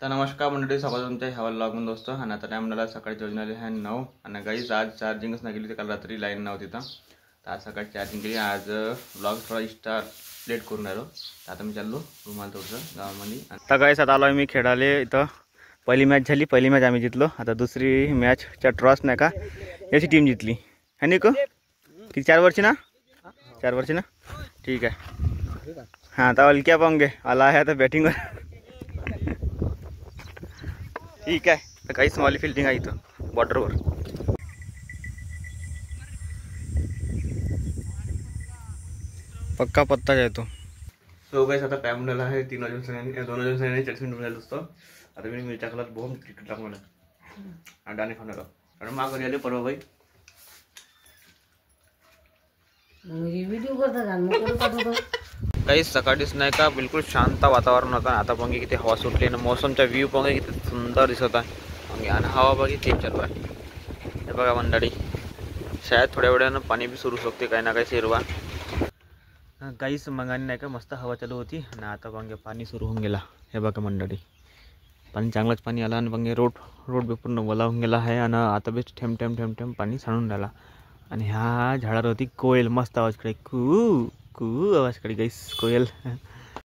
तर नमस्कार मंडळी, स्वागत तुमच्या ह्या व्लॉगमध्ये दोस्तो. आणि आता टाइम मला सकाळी योजनाले आहे 9 आणि गाईज आज चार्जिंगच नाही गेली. तर काल रात्री लाईन नव्हती तर आज सकाळी चार्जिंग केली. आज व्लॉग थोडा लेट करून राहिलो. तर आता मी चाललो रुमाल थोडंसं गावामध्ये. आता गाईज आता आलो मी खेळाले. इथं पहिली मॅच झाली, पहिली मॅच आम्ही जितलो. आता दुसरी मॅचच्या ट्रॉस नाही का याची टीम जितली है नाही का? किती 4 वर्षी ना? 4 वर्षी ना? ठीक आहे. हां आता अलक्या पांगे आला आहे आता बॅटिंगवर. ठीक आहे. तर काही स्मॉल फिल्डिंग आहे इथं बॉर्डरवर. पक्का पत्ता जातो. सो गाइस आता टाइम झाला आहे 3 वाजून 40 मिनिट झाले दोस्तो. आता मी मिरच्या खालात बोम तिकीट टाकून आणि दाणे खाणार कारण माग घरी आले परवा बाई. काही सकाळीच नाही का बिलकुल शांत वातावरण होतं. आता बघे किती हवा सुटली ना, मौसमचा व्ह्यू बघा किती सुंदर दिसत आहे. आणि हवा बघी तीन चालू आहे. हे बघा मंडळी, शायद थोड्या वेळानं पाणी बी सुरू शकते काही ना काही हिरवा. काहीच मगाने नाही का मस्त हवा चालू होती आणि आता बघे पाणी सुरू होऊन गेला. हे बघा मंडळी, पाणी चांगलंच पाणी आला आणि बघे रोड बी पूर्ण ओला होऊन गेला आहे. आणि आता बी ठेम ठेम ठेम ठेम पाणी सांडून राहिला. आणि ह्या झाडावर होती कोयल, मस्त आवाज कडे कू कू आवाज कडे गाईस कोयल.